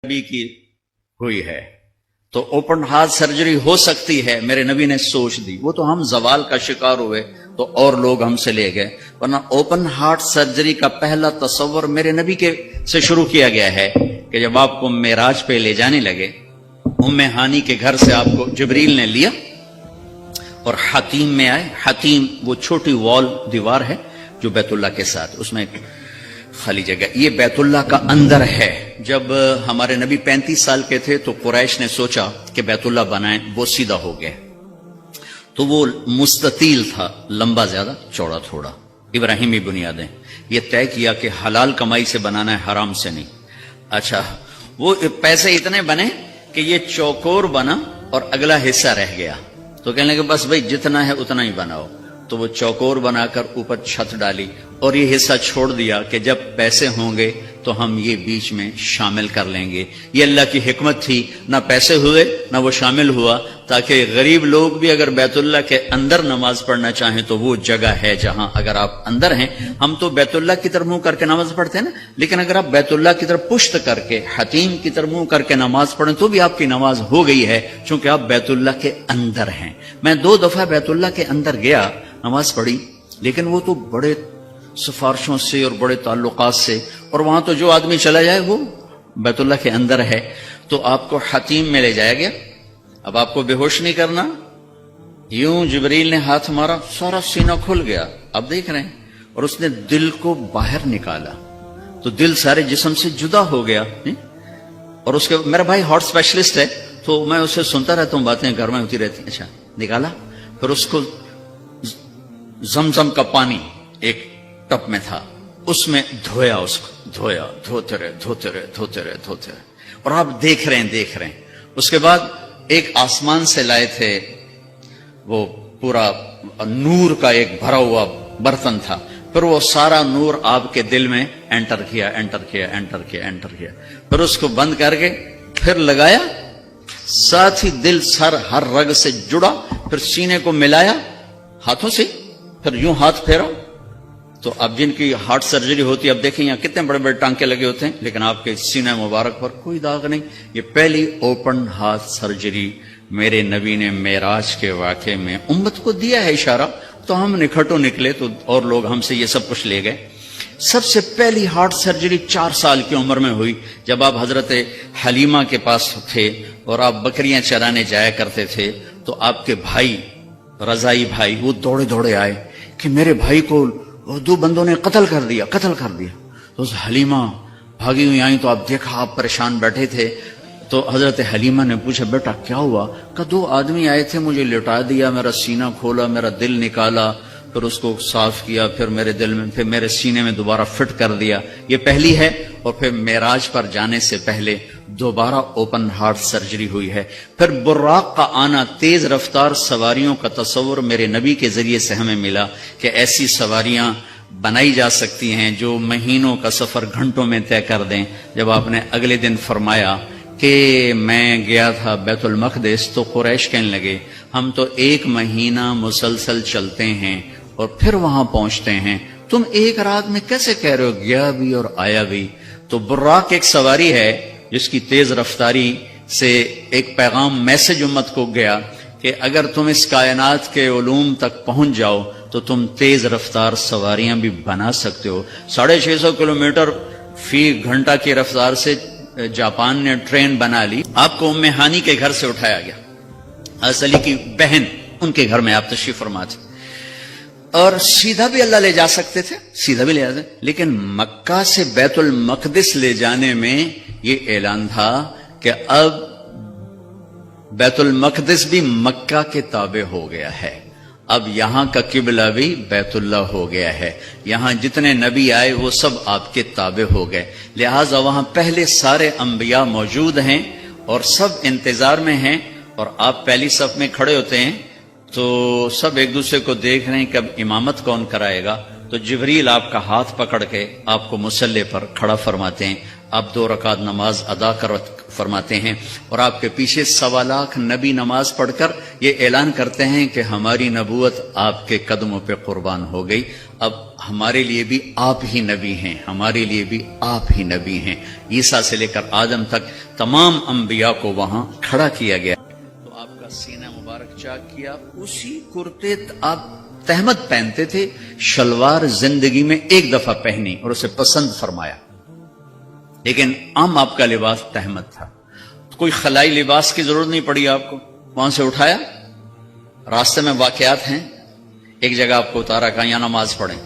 نبی کی ہوئی ہے تو اوپن ہارٹ سرجری ہو سکتی ہے، میرے نبی نے سوچ دی، وہ تو ہم زوال کا شکار ہوئے تو اور لوگ ہم سے لے گئے، ورنہ اوپن ہارٹ سرجری کا پہلا تصور میرے نبی کے سے شروع کیا گیا ہے کہ جب آپ کو معراج پہ لے جانے لگے، ام ہانی کے گھر سے آپ کو جبریل نے لیا اور حتیم میں آئے۔ حتیم وہ چھوٹی وال دیوار ہے جو بیت اللہ کے ساتھ، اس میں ایک خالی جگہ، یہ بیت اللہ کا اندر ہے۔ جب ہمارے نبی 35 سال کے تھے تو قریش نے سوچا کہ بیت اللہ بنائیں، وہ سیدھا ہو گئے تو وہ مستطیل تھا، لمبا زیادہ چوڑا تھوڑا، ابراہیمی بنیادیں، یہ طے کیا کہ حلال کمائی سے بنانا ہے، حرام سے نہیں۔ اچھا وہ پیسے اتنے بنے کہ یہ چوکور بنا اور اگلا حصہ رہ گیا، تو کہنے لگے بس بھائی جتنا ہے اتنا ہی بناؤ، تو وہ چوکور بنا کر اوپر چھت ڈالی اور یہ حصہ چھوڑ دیا کہ جب پیسے ہوں گے تو ہم یہ بیچ میں شامل کر لیں گے۔ یہ اللہ کی حکمت تھی، نہ پیسے ہوئے نہ وہ شامل ہوا، تاکہ غریب لوگ بھی اگر بیت اللہ کے اندر نماز پڑھنا چاہیں تو وہ جگہ ہے جہاں اگر آپ اندر ہیں، ہم تو بیت اللہ کی طرف منہ کر کے نماز پڑھتے ہیں نا، لیکن اگر آپ بیت اللہ کی طرف پشت کر کے حتیم کی طرف منہ کر کے نماز پڑھیں تو بھی آپ کی نماز ہو گئی ہے، چونکہ آپ بیت اللہ کے اندر ہیں۔ میں 2 دفعہ بیت اللہ کے اندر گیا، نماز پڑھی، لیکن وہ تو بڑے سفارشوں سے اور بڑے تعلقات سے، اور وہاں تو جو آدمی چلا جائے وہ بیت اللہ کے اندر ہے، تو آپ کو حتیم میں لے جایا گیا۔ اب آپ کو بے ہوش نہیں کرنا، یوں جبریل نے ہاتھ مارا، سارا سینہ کھل گیا، آپ دیکھ رہے ہیں، اور اس نے دل کو باہر نکالا تو دل سارے جسم سے جدا ہو گیا۔ اور اس کے میرا بھائی ہارٹ اسپیشلسٹ ہے تو میں اسے سنتا رہتا ہوں، باتیں گھر میں ہوتی رہتی ہیں۔ اچھا نکالا، پھر اس کو زمزم کا پانی ایک ٹپ میں تھا، اس میں دھویا، اس کو دھویا، دھوتے رہے، اور آپ دیکھ رہے ہیں۔ اس کے بعد ایک آسمان سے لائے تھے، وہ پورا نور کا ایک بھرا ہوا برتن تھا، پھر وہ سارا نور آپ کے دل میں انٹر کیا، پھر اس کو بند کر کے پھر لگایا، ساتھ ہی دل سر ہر رگ سے جڑا، پھر سینے کو ملایا ہاتھوں سے، پھر یوں ہاتھ پھیرا، تو اب جن کی ہارٹ سرجری ہوتی ہے، اب دیکھیں یہاں کتنے بڑے بڑے ٹانکے لگے ہوتے ہیں، لیکن آپ کے سینہ مبارک پر کوئی داغ نہیں۔ یہ پہلی اوپن ہارٹ سرجری میرے نبی نے معراج کے واقعے میں امت کو دیا ہے اشارہ، تو ہم نکھٹو نکلے تو اور لوگ ہم سے یہ سب کچھ لے گئے۔ سب سے پہلی ہارٹ سرجری 4 سال کی عمر میں ہوئی، جب آپ حضرت حلیمہ کے پاس تھے اور آپ بکریاں چرانے جایا کرتے تھے، تو آپ کے بھائی رضائی بھائی وہ دوڑے آئے کہ میرے بھائی کو 2 بندوں نے قتل کر دیا۔ تو حلیمہ بھاگی ہوئی آئیں، تو آپ دیکھا آپ پریشان بیٹھے تھے، تو حضرت حلیمہ نے پوچھا بیٹا کیا ہوا؟ کہ 2 آدمی آئے تھے، مجھے لٹا دیا، میرا سینہ کھولا، میرا دل نکالا، پھر اس کو صاف کیا، پھر میرے دل میں، پھر میرے سینے میں دوبارہ فٹ کر دیا۔ یہ پہلی ہے، اور پھر معراج پر جانے سے پہلے دوبارہ اوپن ہارٹ سرجری ہوئی ہے۔ پھر براق کا آنا، تیز رفتار سواریوں کا تصور میرے نبی کے ذریعے سے ہمیں ملا کہ ایسی سواریاں بنائی جا سکتی ہیں جو مہینوں کا سفر گھنٹوں میں طے کر دیں۔ جب آپ نے اگلے دن فرمایا کہ میں گیا تھا بیت المقدس، تو قریش کہنے لگے ہم تو 1 مہینہ مسلسل چلتے ہیں اور پھر وہاں پہنچتے ہیں، تم 1 رات میں کیسے کہہ رہے ہو گیا بھی اور آیا بھی؟ تو براق ایک سواری ہے جس کی تیز رفتاری سے ایک پیغام، میسج امت کو گیا کہ اگر تم اس کائنات کے علوم تک پہنچ جاؤ تو تم تیز رفتار سواریاں بھی بنا سکتے ہو۔ 650 کلومیٹر فی گھنٹہ کی رفتار سے جاپان نے ٹرین بنا لی۔ آپ کو ام ہانی کے گھر سے اٹھایا گیا، حضرت علی کی بہن، ان کے گھر میں آپ تشریف فرما تھے، اور سیدھا بھی اللہ لے جا سکتے تھے، سیدھا بھی لے جاتے، لیکن مکہ سے بیت المقدس لے جانے میں یہ اعلان تھا کہ اب بیت المقدس بھی مکہ کے تابع ہو گیا ہے، اب یہاں کا قبلہ بھی بیت اللہ ہو گیا ہے، یہاں جتنے نبی آئے وہ سب آپ کے تابع ہو گئے، لہٰذا وہاں پہلے سارے انبیاء موجود ہیں اور سب انتظار میں ہیں، اور آپ پہلی صف میں کھڑے ہوتے ہیں تو سب ایک دوسرے کو دیکھ رہے ہیں کہ اب امامت کون کرائے گا، تو جبریل آپ کا ہاتھ پکڑ کے آپ کو مصلی پر کھڑا فرماتے ہیں، آپ 2 رکعت نماز ادا کر فرماتے ہیں اور آپ کے پیچھے 1.25 لاکھ نبی نماز پڑھ کر یہ اعلان کرتے ہیں کہ ہماری نبوت آپ کے قدموں پہ قربان ہو گئی، اب ہمارے لیے بھی آپ ہی نبی ہیں، ہمارے لیے بھی آپ ہی نبی ہیں۔ عیسیٰ سے لے کر آدم تک تمام انبیاء کو وہاں کھڑا کیا گیا۔ تو آپ کا سینہ مبارک چاک کیا، اسی کرتے آپ تہمت پہنتے تھے، شلوار زندگی میں ایک دفعہ پہنی اور اسے پسند فرمایا، لیکن عام آپ کا لباس تہمت تھا، کوئی خلائی لباس کی ضرورت نہیں پڑی آپ کو، وہاں سے اٹھایا۔ راستے میں واقعات ہیں، ایک جگہ آپ کو اتارا، کہا یہاں نماز پڑھیں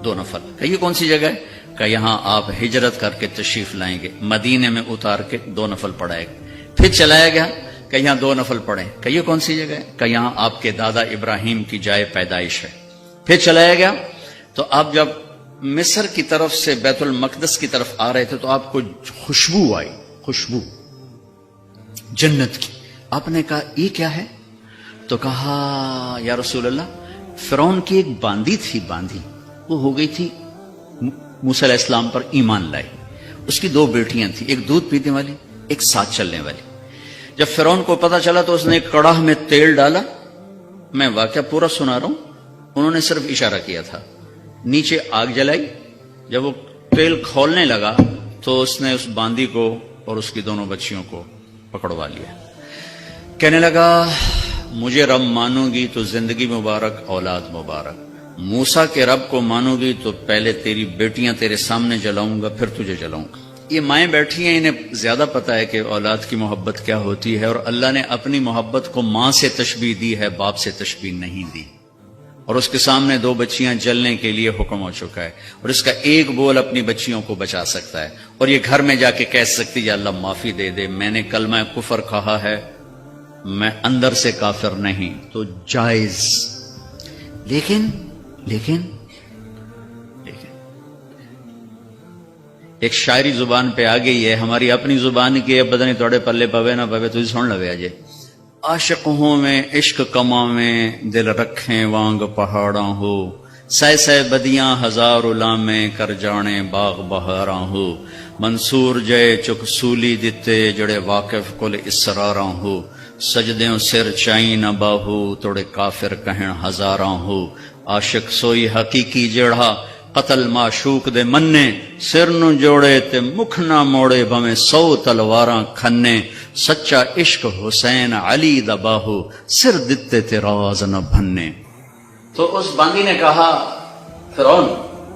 2 نفل، کہ یہ کون سی جگہ ہے؟ کہ یہاں آپ ہجرت کر کے تشریف لائیں گے، مدینے میں اتار کے 2 نفل پڑھائے گا۔ پھر چلایا گیا کہ یہاں 2 نفل پڑھیں، کہ یہ کون سی جگہ ہے؟ کہ یہاں آپ کے دادا ابراہیم کی جائے پیدائش ہے۔ پھر چلایا گیا تو آپ جب مصر کی طرف سے بیت المقدس کی طرف آ رہے تھے تو آپ کو خوشبو آئی، خوشبو جنت کی۔ آپ نے کہا یہ کیا ہے؟ تو کہا یا رسول اللہ، فرعون کی ایک باندی تھی، باندی وہ ہو گئی تھی، موسیٰ علیہ السلام پر ایمان لائی، اس کی 2 بیٹیاں تھیں، ایک دودھ پینے والی، ایک ساتھ چلنے والی۔ جب فرعون کو پتا چلا تو اس نے ایک کڑاہ میں تیل ڈالا، میں واقعہ پورا سنا رہا ہوں، انہوں نے صرف اشارہ کیا تھا، نیچے آگ جلائی، جب وہ تیل کھولنے لگا تو اس نے اس باندی کو اور اس کی 2 بچیوں کو پکڑوا لیا، کہنے لگا مجھے رب مانو گی تو زندگی مبارک، اولاد مبارک، موسیٰ کے رب کو مانو گی تو پہلے تیری بیٹیاں تیرے سامنے جلاؤں گا، پھر تجھے جلاؤں گا۔ یہ مائیں بیٹھی ہیں، انہیں زیادہ پتا ہے کہ اولاد کی محبت کیا ہوتی ہے، اور اللہ نے اپنی محبت کو ماں سے تشبیہ دی ہے، باپ سے تشبیہ نہیں دی، اور اس کے سامنے 2 بچیاں جلنے کے لیے حکم ہو چکا ہے، اور اس کا ایک بول اپنی بچیوں کو بچا سکتا ہے، اور یہ گھر میں جا کے کہہ سکتی ہے اللہ معافی دے دے، میں نے کلمہ کفر کہا ہے، میں اندر سے کافر نہیں، تو جائز۔ لیکن ایک شاعری زبان پہ آ گئی ہے، ہماری اپنی زبان کی ہے، پتہ نہیں توڑے پلے پوے نہ پوے، تجھے سن لوے آجے۔ عاشق ہوں میں عشق کما میں دل رکھیں وانگ پہاڑاں ہو، سہ سہ بدیاں ہزار علامیں کر جانے باغ بہاراں ہو، منصور جے چک سولی دتے جڑے واقف کل اسراراں ہو، سجدیوں سر چائی نہ باہو توڑے کافر کہن ہزاراں ہو، عاشق سوئی حقیقی جڑا قتل معشوق دے مننے، سر نو جوڑے تے مکھ نہ موڑے بھویں 100 تلواراں کھنے، سچا عشق حسین علی دا باہو سر دتے تے راز نہ بھنے۔ تو اس باندی نے کہا فرعون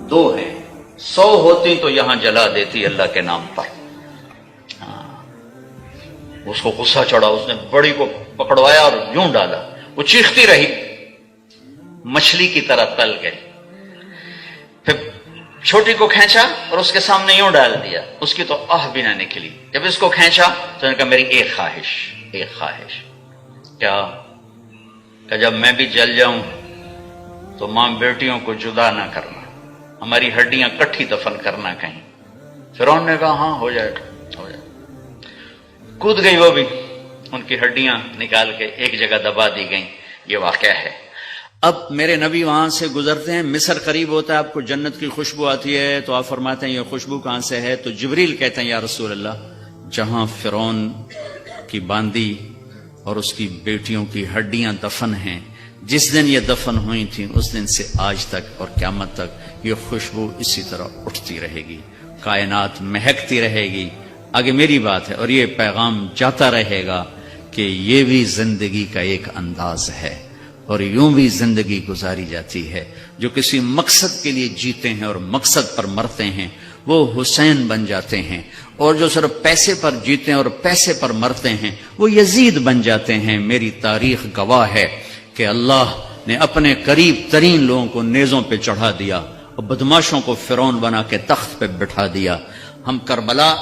2 ہیں، 100 ہوتی تو یہاں جلا دیتی اللہ کے نام پر۔ اس کو غصہ چڑھا، اس نے بڑی کو پکڑوایا اور یوں ڈالا، وہ چیختی رہی، مچھلی کی طرح تل گئی، پھر چھوٹی کو کھینچا اور اس کے سامنے یوں ڈال دیا، اس کی تو آہ بھی نہ نکلی۔ جب اس کو کھینچا تو نے کہا میری ایک خواہش کیا؟ کہ جب میں بھی جل جاؤں تو ماں بیٹیوں کو جدا نہ کرنا، ہماری ہڈیاں کٹھی دفن کرنا کہیں۔ فرعون نے کہا ہاں ہو جائے گا۔ کود گئی وہ بھی، ان کی ہڈیاں نکال کے ایک جگہ دبا دی گئیں۔ یہ واقعہ ہے۔ اب میرے نبی وہاں سے گزرتے ہیں، مصر قریب ہوتا ہے، آپ کو جنت کی خوشبو آتی ہے، تو آپ فرماتے ہیں یہ خوشبو کہاں سے ہے؟ تو جبریل کہتے ہیں یا رسول اللہ، جہاں فرعون کی باندی اور اس کی بیٹیوں کی ہڈیاں دفن ہیں، جس دن یہ دفن ہوئی تھیں اس دن سے آج تک اور قیامت تک یہ خوشبو اسی طرح اٹھتی رہے گی، کائنات مہکتی رہے گی۔ آگے میری بات ہے اور یہ پیغام جاتا رہے گا کہ یہ بھی زندگی کا ایک انداز ہے، اور یوں بھی زندگی گزاری جاتی ہے۔ جو کسی مقصد کے لیے جیتے ہیں اور مقصد پر مرتے ہیں وہ حسین بن جاتے ہیں، اور جو صرف پیسے پر جیتے ہیں اور پیسے پر مرتے ہیں وہ یزید بن جاتے ہیں۔ میری تاریخ گواہ ہے کہ اللہ نے اپنے قریب ترین لوگوں کو نیزوں پہ چڑھا دیا اور بدماشوں کو فرعون بنا کے تخت پہ بٹھا دیا۔ ہم کربلا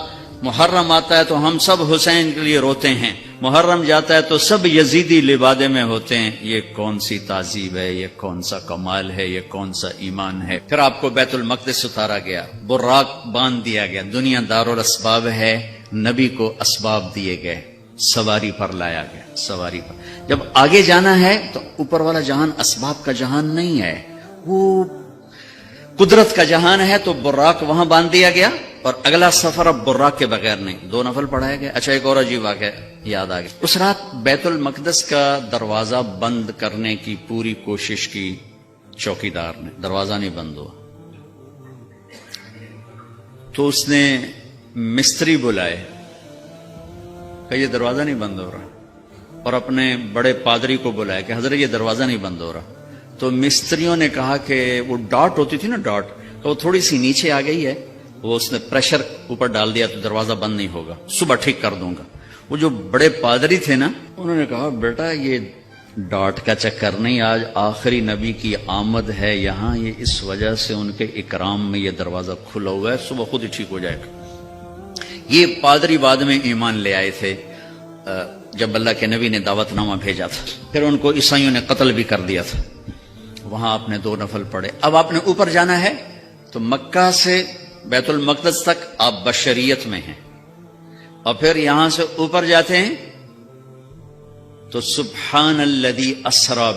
محرم آتا ہے تو ہم سب حسین کے لیے روتے ہیں، محرم جاتا ہے تو سب یزیدی لبادے میں ہوتے ہیں۔ یہ کون سی تعذیب ہے، یہ کون سا کمال ہے، یہ کون سا ایمان ہے۔ پھر آپ کو بیت المقدس اتارا گیا، براق باندھ دیا گیا، دنیا دارالاسباب ہے، نبی کو اسباب دیے گئے، سواری پر لایا گیا، سواری پر۔ جب آگے جانا ہے تو اوپر والا جہان اسباب کا جہان نہیں ہے، وہ قدرت کا جہان ہے، تو براق وہاں باندھ دیا گیا اور اگلا سفر اب براق کے بغیر نہیں، 2 نفل پڑھائے گئے۔ اچھا ایک اور عجیب واقعہ یاد آ گیا، اس رات بیت المقدس کا دروازہ بند کرنے کی پوری کوشش کی چوکیدار نے، دروازہ نہیں بند ہوا، تو اس نے مستری بلائے کہ یہ دروازہ نہیں بند ہو رہا، اور اپنے بڑے پادری کو بلایا کہ حضرت یہ دروازہ نہیں بند ہو رہا۔ تو مستریوں نے کہا کہ وہ ڈاٹ ہوتی تھی نا، ڈاٹ، تو وہ تھوڑی سی نیچے آ گئی ہے، وہ اس نے پریشر اوپر ڈال دیا تو دروازہ بند نہیں ہوگا، صبح ٹھیک کر دوں گا۔ وہ جو بڑے پادری تھے نا، انہوں نے کہا بیٹا یہ ڈاٹ کا چکر نہیں، آج آخری نبی کی آمد ہے یہاں، یہ اس وجہ سے ان کے اکرام میں یہ دروازہ کھلا ہوا ہے، صبح خود ہی ٹھیک ہو جائے گا۔ یہ پادری بعد میں ایمان لے آئے تھے جب اللہ کے نبی نے دعوت نامہ بھیجا تھا، پھر ان کو عیسائیوں نے قتل بھی کر دیا تھا۔ وہاں آپ نے 2 نفل پڑھے۔ اب آپ نے اوپر جانا ہے تو مکہ سے بیت المقدس تک آپ بشریت میں ہیں، اور پھر یہاں سے اوپر جاتے ہیں تو سبحان الذی اسری